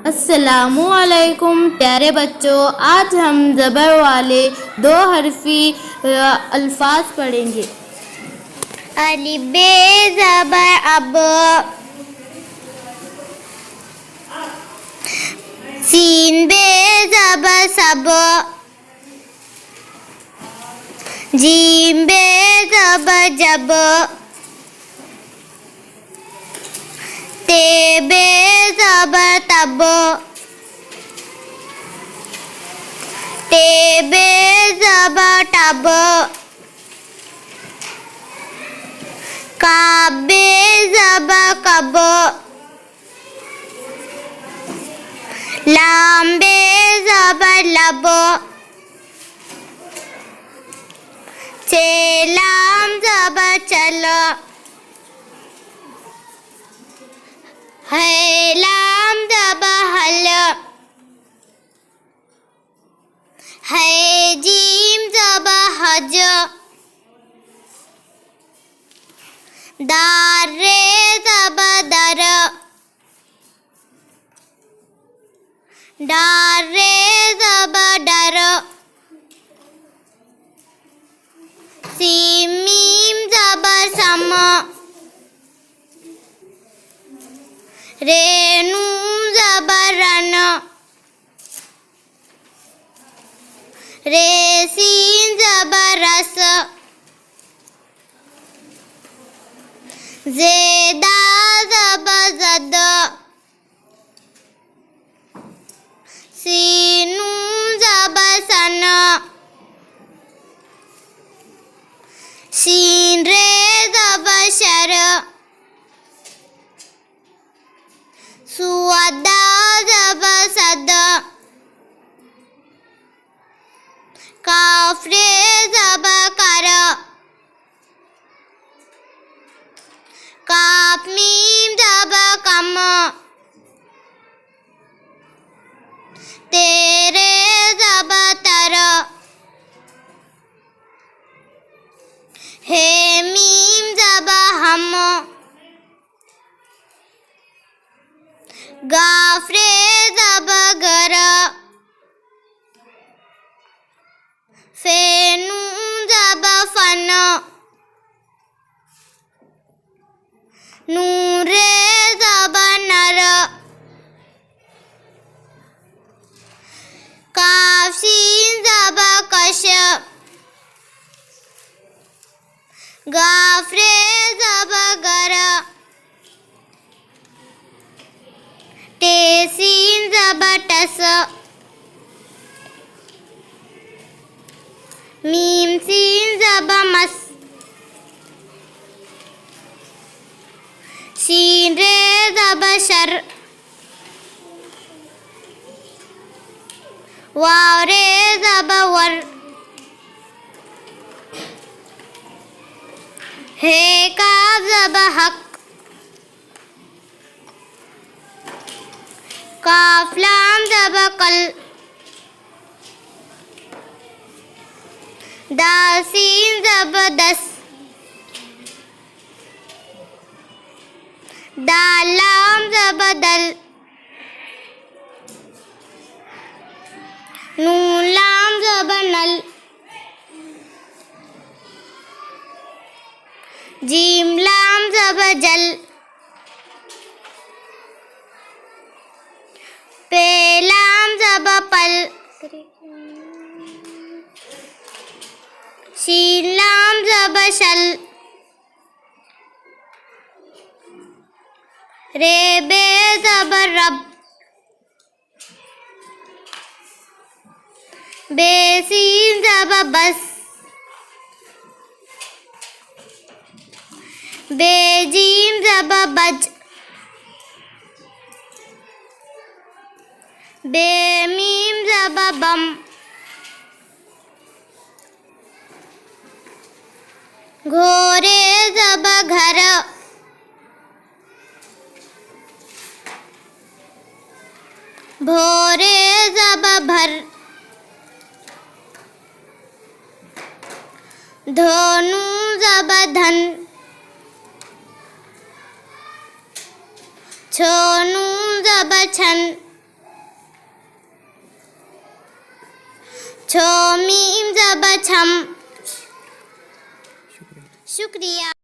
अस्सलामुअलैकुम प्यारे बच्चों, आज हम ज़बर वाले 2 हरफी अल्फाज पढ़ेंगे। अलिफ बे ज़बर अब, सीन बे ज़बर सब, जीम बे ज़बर जब, ते बे ज़बर तब, ते बे ज़बर टब, काब बे ज़बर कब, लाम बे ज़बर लब, चे लाम ज़बर चल, है लाम ज़बर हल, है जीम ज़बर हज, दार रे ज़बर दर, डार रे ज़बर डर, सीम मीम ज़बर सम, रे नून ज़बर रन, रे सीन ज़बर रस, ज़ेदा ज़बर ज़द, सीनून ज़बर सन, शीन रे ज़बर शर, सुअदा ज़बर सद, काफ रे ज़बर कर, काफ मीम ज़बर कम, तेरे ज़बर तर, हे मीम ज़बर हम, गाफ रे ज़बर गर, फे नून ज़बर फन, नून रे ज़बर नर, काफ सीन ज़बर कश, गाफ रे ज़बर गर, टे सीन ज़बर टस, मीम सीन ज़बर मस, शीन रे ज़बर शर, वाव रे ज़बर वर, हे काफ ज़बर हक, काफ लाम ज़बर कल, दाल सीन ज़बर दस, दाल लाम ज़बर दल, नून लाम ज़बर नल, जीम लाम ज़बर जल, पे लाम ज़बर पल, शीन लाम ज़बर शल, रे बे ज़बर रब, बे सीन ज़बर बस, बे जीम ज़बर बज, बे मीम ज़बर बम, घोरे ज़बर घर, भोरे ज़बर भर, धनु ज़बर धन, छोनू ज़बर छन छो मीम जब छम। शुक्रिया।